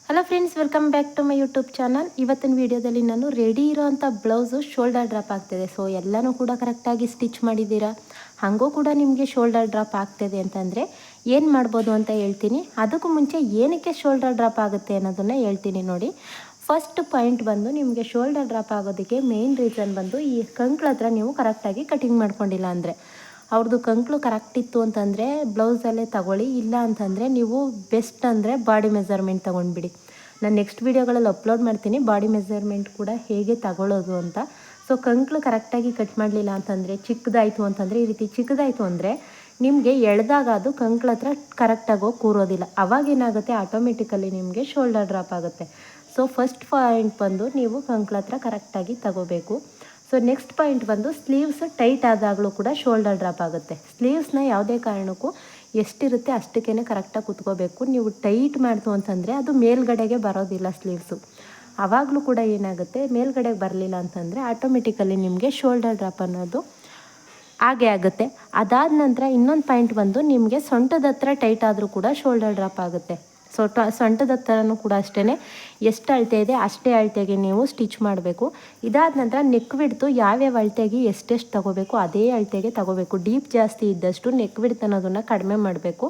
Hello friends, welcome back to my YouTube channel. ಇವತ್ತಿನ ವೀಡಿಯೋದಲ್ಲಿ ನಾನು ರೆಡಿ ಇರೋವಂಥ ಬ್ಲೌಸು ಶೋಲ್ಡರ್ ಡ್ರಾಪ್ ಆಗ್ತಿದೆ. ಸೊ ಎಲ್ಲನೂ ಕೂಡ ಕರೆಕ್ಟಾಗಿ ಸ್ಟಿಚ್ ಮಾಡಿದ್ದೀರಾ, ಹಾಗೂ ಕೂಡ ನಿಮಗೆ ಶೋಲ್ಡರ್ ಡ್ರಾಪ್ ಆಗ್ತಿದೆ ಅಂತಂದರೆ ಏನು ಮಾಡ್ಬೋದು ಅಂತ ಹೇಳ್ತೀನಿ. ಅದಕ್ಕೂ ಮುಂಚೆ ಏನಕ್ಕೆ ಶೋಲ್ಡರ್ ಡ್ರಾಪ್ ಆಗುತ್ತೆ ಅನ್ನೋದನ್ನು ಹೇಳ್ತೀನಿ ನೋಡಿ. ಫಸ್ಟ್ ಪಾಯಿಂಟ್ ಬಂದು ನಿಮಗೆ ಶೋಲ್ಡರ್ ಡ್ರಾಪ್ ಆಗೋದಕ್ಕೆ ಮೇನ್ ರೀಸನ್ ಬಂದು ಈ ಕಂಕ್ಳ ಹತ್ರ ನೀವು ಕರೆಕ್ಟಾಗಿ ಕಟಿಂಗ್ ಮಾಡ್ಕೊಂಡಿಲ್ಲ ಅಂದರೆ. ಅವ್ರದ್ದು ಕಂಕ್ಳು ಕರೆಕ್ಟ್ ಇತ್ತು ಅಂತಂದರೆ ಬ್ಲೌಸಲ್ಲೇ ತಗೊಳ್ಳಿ, ಇಲ್ಲ ಅಂತಂದರೆ ನೀವು ಬೆಸ್ಟ್ ಅಂದರೆ ಬಾಡಿ ಮೆಜರ್ಮೆಂಟ್ ತೊಗೊಂಡ್ಬಿಡಿ. ನಾನು ನೆಕ್ಸ್ಟ್ ವೀಡಿಯೋಗಳಲ್ಲಿ ಅಪ್ಲೋಡ್ ಮಾಡ್ತೀನಿ ಬಾಡಿ ಮೆಜರ್ಮೆಂಟ್ ಕೂಡ ಹೇಗೆ ತಗೊಳ್ಳೋದು ಅಂತ. ಸೊ ಕಂಕ್ಳು ಕರೆಕ್ಟಾಗಿ ಕಟ್ ಮಾಡಲಿಲ್ಲ ಅಂತಂದರೆ, ಚಿಕ್ಕದಾಯಿತು ಅಂತಂದರೆ, ಈ ರೀತಿ ಚಿಕ್ಕದಾಯಿತು ಅಂದರೆ ನಿಮಗೆ ಎಳೆದಾಗ ಅದು ಕಂಕ್ಳ ಹತ್ರ ಕರೆಕ್ಟಾಗಿ ಹೋಗಿ ಕೂರೋದಿಲ್ಲ. ಅವಾಗೇನಾಗುತ್ತೆ, ಆಟೋಮೆಟಿಕಲಿ ನಿಮಗೆ ಶೋಲ್ಡರ್ ಡ್ರಾಪ್ ಆಗುತ್ತೆ. ಸೊ ಫಸ್ಟ್ ಪಾಯಿಂಟ್ ಬಂದು ನೀವು ಕಂಕ್ಳ ಹತ್ರ ಕರೆಕ್ಟಾಗಿ ತಗೋಬೇಕು. ಸೊ ನೆಕ್ಸ್ಟ್ ಪಾಯಿಂಟ್ ಬಂದು ಸ್ಲೀವ್ಸ್ ಟೈಟ್ ಆದಾಗಲೂ ಕೂಡ ಶೋಲ್ಡರ್ ಡ್ರಾಪ್ ಆಗುತ್ತೆ. ಸ್ಲೀವ್ಸ್ನ ಯಾವುದೇ ಕಾರಣಕ್ಕೂ ಎಷ್ಟಿರುತ್ತೆ ಅಷ್ಟಕ್ಕೇ ಕರೆಕ್ಟಾಗಿ ಕುತ್ಕೋಬೇಕು. ನೀವು ಟೈಟ್ ಮಾಡ್ತು ಅಂತಂದರೆ ಅದು ಮೇಲ್ಗಡೆಗೆ ಬರೋದಿಲ್ಲ ಸ್ಲೀವ್ಸು. ಆವಾಗಲೂ ಕೂಡ ಏನಾಗುತ್ತೆ, ಮೇಲ್ಗಡೆಗೆ ಬರಲಿಲ್ಲ ಅಂತಂದರೆ ಆಟೋಮೆಟಿಕಲಿ ನಿಮಗೆ ಶೋಲ್ಡರ್ ಡ್ರಾಪ್ ಅನ್ನೋದು ಹಾಗೆ ಆಗುತ್ತೆ. ಅದಾದ ನಂತರ ಇನ್ನೊಂದು ಪಾಯಿಂಟ್ ಬಂದು ನಿಮಗೆ ಸೊಂಟದ ಹತ್ರ ಟೈಟ್ ಆದರೂ ಕೂಡ ಶೋಲ್ಡರ್ ಡ್ರಾಪ್ ಆಗುತ್ತೆ. ಸೊಂಟದ ಹತ್ರನೂ ಕೂಡ ಅಷ್ಟೇ, ಎಷ್ಟು ಅಳತೆ ಇದೆ ಅಷ್ಟೇ ಅಳತೆಗೆ ನೀವು ಸ್ಟಿಚ್ ಮಾಡಬೇಕು. ಇದಾದ ನಂತರ ನೆಕ್ ವಿಡ್ತು ಯಾವ್ಯಾವ ಅಳತೆಗೆ ಎಷ್ಟೆಷ್ಟು ತಗೋಬೇಕು ಅದೇ ಅಳತೆಗೆ ತಗೋಬೇಕು. ಡೀಪ್ ಜಾಸ್ತಿ ಇದ್ದಷ್ಟು ನೆಕ್ ವಿಡ್ತ್ ಅನ್ನೋದನ್ನು ಕಡಿಮೆ ಮಾಡಬೇಕು,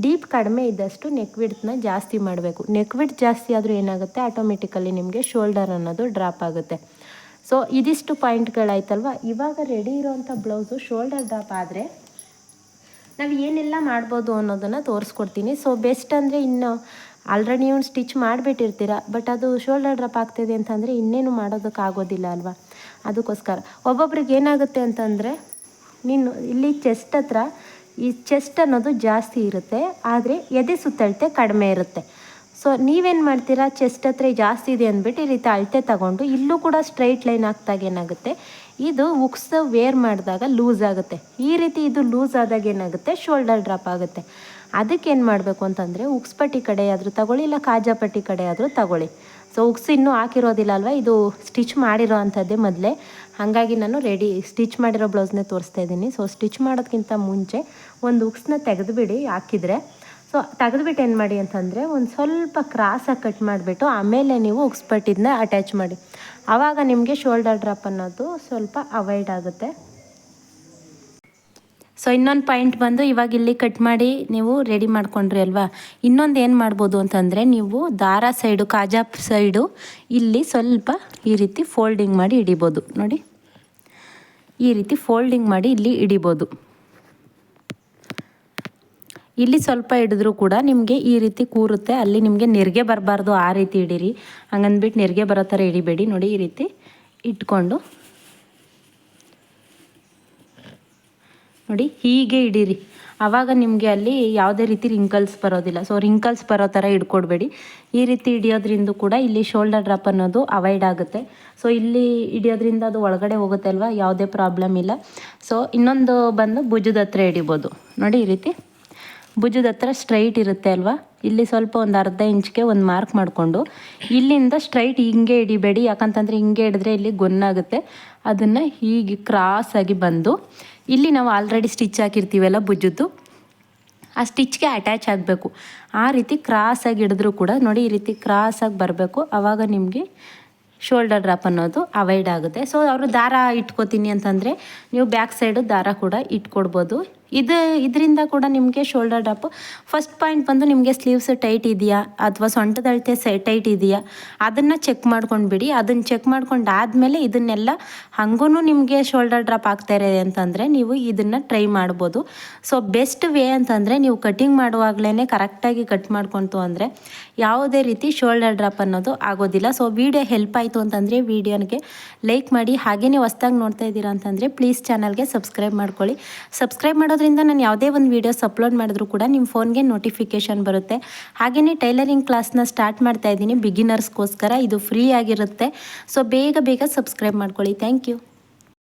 ಡೀಪ್ ಕಡಿಮೆ ಇದ್ದಷ್ಟು ನೆಕ್ ವಿಡ್ತನ್ನ ಜಾಸ್ತಿ ಮಾಡಬೇಕು. ನೆಕ್ ವಿಡ್ತ್ ಜಾಸ್ತಿ ಆದರೂ ಏನಾಗುತ್ತೆ, ಆಟೋಮೆಟಿಕಲಿ ನಿಮಗೆ ಶೋಲ್ಡರ್ ಅನ್ನೋದು ಡ್ರಾಪ್ ಆಗುತ್ತೆ. ಸೊ ಇದಿಷ್ಟು ಪಾಯಿಂಟ್ಗಳಾಯ್ತಲ್ವ. ಇವಾಗ ರೆಡಿ ಇರೋವಂಥ ಬ್ಲೌಸು ಶೋಲ್ಡರ್ ಡ್ರಾಪ್ ಆದರೆ ನಾವು ಏನೆಲ್ಲ ಮಾಡ್ಬೋದು ಅನ್ನೋದನ್ನು ತೋರಿಸ್ಕೊಡ್ತೀನಿ. ಸೊ ಬೆಸ್ಟ್ ಅಂದರೆ ಇನ್ನು ಆಲ್ರೆಡಿ ನೀವು ಸ್ಟಿಚ್ ಮಾಡಿಬಿಟ್ಟಿರ್ತೀರ, ಬಟ್ ಅದು ಶೋಲ್ಡರ್ ಡ್ರಾಪ್ ಆಗ್ತಿದೆ ಅಂತಂದರೆ ಇನ್ನೇನು ಮಾಡೋದಕ್ಕಾಗೋದಿಲ್ಲ ಅಲ್ವಾ. ಅದಕ್ಕೋಸ್ಕರ ಒಬ್ಬೊಬ್ರಿಗೆ ಏನಾಗುತ್ತೆ ಅಂತಂದರೆ, ನೀನು ಇಲ್ಲಿ ಚೆಸ್ಟ್ ಹತ್ರ ಈ ಚೆಸ್ಟ್ ಅನ್ನೋದು ಜಾಸ್ತಿ ಇರುತ್ತೆ, ಆದರೆ ಎದೆ ಸುತ್ತಳತೆ ಕಡಿಮೆ ಇರುತ್ತೆ. ಸೊ ನೀವೇನು ಮಾಡ್ತೀರಾ, ಚೆಸ್ಟ್ ಹತ್ರ ಜಾಸ್ತಿ ಇದೆ ಅಂದ್ಬಿಟ್ಟು ಈ ರೀತಿ ಅಳತೆ ತಗೊಂಡು ಇಲ್ಲೂ ಕೂಡ ಸ್ಟ್ರೈಟ್ ಲೈನ್ ಹಾಕ್ದಾಗ ಏನಾಗುತ್ತೆ, ಇದು ಉಕ್ಸ್ ವೇರ್ ಮಾಡಿದಾಗ ಲೂಸ್ ಆಗುತ್ತೆ. ಈ ರೀತಿ ಇದು ಲೂಸ್ ಆದಾಗ ಏನಾಗುತ್ತೆ, ಶೋಲ್ಡರ್ ಡ್ರಾಪ್ ಆಗುತ್ತೆ. ಅದಕ್ಕೆ ಏನು ಮಾಡಬೇಕು ಅಂತಂದರೆ, ಉಕ್ಸ್ ಪಟ್ಟಿ ಕಡೆ ಆದರೂ ತಗೊಳ್ಳಿ, ಇಲ್ಲ ಕಾಜಾ ಪಟ್ಟಿ ಕಡೆ ಆದರೂ ತಗೊಳ್ಳಿ. ಸೊ ಉಕ್ಸ್ ಇನ್ನೂ ಹಾಕಿರೋದಿಲ್ಲ ಅಲ್ವಾ, ಇದು ಸ್ಟಿಚ್ ಮಾಡಿರೋ ಅಂಥದ್ದೇ ಮೊದಲೇ, ಹಾಗಾಗಿ ನಾನು ಸ್ಟಿಚ್ ಮಾಡಿರೋ ಬ್ಲೌಸ್ನೇ ತೋರಿಸ್ತಾ ಇದ್ದೀನಿ. ಸೊ ಸ್ಟಿಚ್ ಮಾಡೋದಕ್ಕಿಂತ ಮುಂಚೆ ಒಂದು ಉಕ್ಸ್ನ ತೆಗೆದುಬಿಡಿ ಹಾಕಿದರೆ. ಸೊ ತೆಗೆದುಬಿಟ್ಟು ಏನು ಮಾಡಿ ಅಂತಂದರೆ, ಒಂದು ಸ್ವಲ್ಪ ಕ್ರಾಸಾಗಿ ಕಟ್ ಮಾಡಿಬಿಟ್ಟು ಆಮೇಲೆ ನೀವು ಉಕ್ಸ್ ಪಟ್ಟಿದನ್ನ ಅಟ್ಯಾಚ್ ಮಾಡಿ. ಆವಾಗ ನಿಮಗೆ ಶೋಲ್ಡರ್ ಡ್ರಾಪ್ ಅನ್ನೋದು ಸ್ವಲ್ಪ ಅವಾಯ್ಡ್ ಆಗುತ್ತೆ. ಸೊ ಇನ್ನೊಂದು ಪಾಯಿಂಟ್ ಬಂದು, ಇವಾಗ ಇಲ್ಲಿ ಕಟ್ ಮಾಡಿ ನೀವು ರೆಡಿ ಮಾಡ್ಕೊಂಡ್ರಿ ಅಲ್ವಾ, ಇನ್ನೊಂದು ಏನು ಮಾಡ್ಬೋದು ಅಂತಂದರೆ, ನೀವು ದಾರ ಸೈಡು ಕಾಜಾ ಸೈಡು ಇಲ್ಲಿ ಸ್ವಲ್ಪ ಈ ರೀತಿ ಫೋಲ್ಡಿಂಗ್ ಮಾಡಿ ಹಿಡಿಬೋದು ನೋಡಿ. ಈ ರೀತಿ ಫೋಲ್ಡಿಂಗ್ ಮಾಡಿ ಇಲ್ಲಿ ಹಿಡಿಬೋದು. ಇಲ್ಲಿ ಸ್ವಲ್ಪ ಹಿಡಿದ್ರೂ ಕೂಡ ನಿಮಗೆ ಈ ರೀತಿ ಕೂರುತ್ತೆ. ಅಲ್ಲಿ ನಿಮಗೆ ನೆರಿಗೆ ಬರಬಾರ್ದು, ಆ ರೀತಿ ಹಿಡೀರಿ. ಹಂಗಂದ್ಬಿಟ್ಟು ನೆರಿಗೆ ಬರೋ ಥರ ಹಿಡಿಬೇಡಿ ನೋಡಿ. ಈ ರೀತಿ ಇಟ್ಕೊಂಡು ನೋಡಿ ಹೀಗೆ ಹಿಡೀರಿ. ಆವಾಗ ನಿಮಗೆ ಅಲ್ಲಿ ಯಾವುದೇ ರೀತಿ ರಿಂಕಲ್ಸ್ ಬರೋದಿಲ್ಲ. ಸೊ ರಿಂಕಲ್ಸ್ ಬರೋ ಥರ ಹಿಡ್ಕೊಡ್ಬೇಡಿ. ಈ ರೀತಿ ಹಿಡಿಯೋದ್ರಿಂದ ಕೂಡ ಇಲ್ಲಿ ಶೋಲ್ಡರ್ ಡ್ರಾಪ್ ಅನ್ನೋದು ಅವಾಯ್ಡ್ ಆಗುತ್ತೆ. ಸೊ ಇಲ್ಲಿ ಹಿಡಿಯೋದ್ರಿಂದ ಅದು ಒಳಗಡೆ ಹೋಗುತ್ತೆ ಅಲ್ವಾ, ಯಾವುದೇ ಪ್ರಾಬ್ಲಮ್ ಇಲ್ಲ. ಸೊ ಇನ್ನೊಂದು ಬಂದು ಭುಜದ ಹತ್ರ ಹಿಡಿಬೋದು ನೋಡಿ. ಈ ರೀತಿ ಭುಜದ ಹತ್ರ ಸ್ಟ್ರೈಟ್ ಇರುತ್ತೆ ಅಲ್ವಾ, ಇಲ್ಲಿ ಸ್ವಲ್ಪ ಒಂದು ಅರ್ಧ ಇಂಚ್ಗೆ ಒಂದು ಮಾರ್ಕ್ ಮಾಡಿಕೊಂಡು ಇಲ್ಲಿಂದ ಸ್ಟ್ರೈಟ್ ಹಿಂಗೆ ಹಿಡಿಬೇಡಿ. ಯಾಕಂತಂದರೆ ಹಿಂಗೆ ಹಿಡಿದ್ರೆ ಇಲ್ಲಿ ಗೊನ್ನಾಗುತ್ತೆ. ಅದನ್ನು ಹೀಗೆ ಕ್ರಾಸಾಗಿ ಬಂದು ಇಲ್ಲಿ ನಾವು ಆಲ್ರೆಡಿ ಸ್ಟಿಚ್ ಹಾಕಿರ್ತೀವಲ್ಲ ಭುಜದ್ದು, ಆ ಸ್ಟಿಚ್ಗೆ ಅಟ್ಯಾಚ್ ಆಗಬೇಕು. ಆ ರೀತಿ ಕ್ರಾಸಾಗಿ ಹಿಡಿದ್ರೂ ಕೂಡ ನೋಡಿ, ಈ ರೀತಿ ಕ್ರಾಸಾಗಿ ಬರಬೇಕು. ಆವಾಗ ನಿಮಗೆ ಶೋಲ್ಡರ್ ಡ್ರಾಪ್ ಅನ್ನೋದು ಅವಾಯ್ಡ್ ಆಗುತ್ತೆ. ಸೊ ಅವರು ದಾರ ಇಟ್ಕೋತೀನಿ ಅಂತಂದರೆ ನೀವು ಬ್ಯಾಕ್ ಸೈಡು ದಾರ ಕೂಡ ಇಟ್ಕೊಡ್ಬೋದು. ಇದರಿಂದ ಕೂಡ ನಿಮಗೆ ಶೋಲ್ಡರ್ ಡ್ರಾಪು. ಫಸ್ಟ್ ಪಾಯಿಂಟ್ ಬಂದು ನಿಮಗೆ ಸ್ಲೀವ್ಸ್ ಟೈಟ್ ಇದೆಯಾ ಅಥವಾ ಸೊಂಟದ ಅಳತೆ ಟೈಟ್ ಇದೆಯಾ ಅದನ್ನು ಚೆಕ್ ಮಾಡ್ಕೊಂಡು ಬಿಡಿ. ಅದನ್ನು ಚೆಕ್ ಮಾಡ್ಕೊಂಡು ಆದಮೇಲೆ ಇದನ್ನೆಲ್ಲ ಹಂಗೂ ನಿಮಗೆ ಶೋಲ್ಡರ್ ಡ್ರಾಪ್ ಆಗ್ತಾ ಇದೆ ಅಂತಂದರೆ ನೀವು ಇದನ್ನು ಟ್ರೈ ಮಾಡ್ಬೋದು. ಸೊ ಬೆಸ್ಟ್ ವೇ ಅಂತಂದರೆ, ನೀವು ಕಟಿಂಗ್ ಮಾಡುವಾಗಲೇ ಕರೆಕ್ಟಾಗಿ ಕಟ್ ಮಾಡ್ಕೊತು ಅಂದರೆ ಯಾವುದೇ ರೀತಿ ಶೋಲ್ಡರ್ ಡ್ರಾಪ್ ಅನ್ನೋದು ಆಗೋದಿಲ್ಲ. ಸೊ ವಿಡಿಯೋ ಹೆಲ್ಪ್ ಆಯಿತು ಅಂತಂದರೆ ವಿಡಿಯೋನಿಗೆ ಲೈಕ್ ಮಾಡಿ. ಹಾಗೆಯೇ ಹೊಸ್ದಾಗಿ ನೋಡ್ತಾ ಇದ್ದೀರಾ ಅಂತಂದರೆ ಪ್ಲೀಸ್ ಚಾನಲ್ಗೆ ಸಬ್ಸ್ಕ್ರೈಬ್ ಮಾಡ್ಕೊಳ್ಳಿ. ಸಬ್ಸ್ಕ್ರೈಬ್ ಮಾಡೋದ್ರಿಂದ ನಾನು ಯಾವುದೇ ಒಂದು ವೀಡಿಯೋಸ್ ಅಪ್ಲೋಡ್ ಮಾಡಿದ್ರು ಕೂಡ ನಿಮ್ಮ ಫೋನ್ಗೆ ನೋಟಿಫಿಕೇಷನ್ ಬರುತ್ತೆ. ಹಾಗೆಯೇ ಟೈಲರಿಂಗ್ ಕ್ಲಾಸ್ನ ಸ್ಟಾರ್ಟ್ ಮಾಡ್ತಾ ಇದ್ದೀನಿ ಬಿಗಿನರ್ಸ್ಗೋಸ್ಕರ. ಇದು ಫ್ರೀ ಆಗಿರುತ್ತೆ. ಸೊ ಬೇಗ ಸಬ್ಸ್ಕ್ರೈಬ್ ಮಾಡ್ಕೊಳ್ಳಿ. Thank you.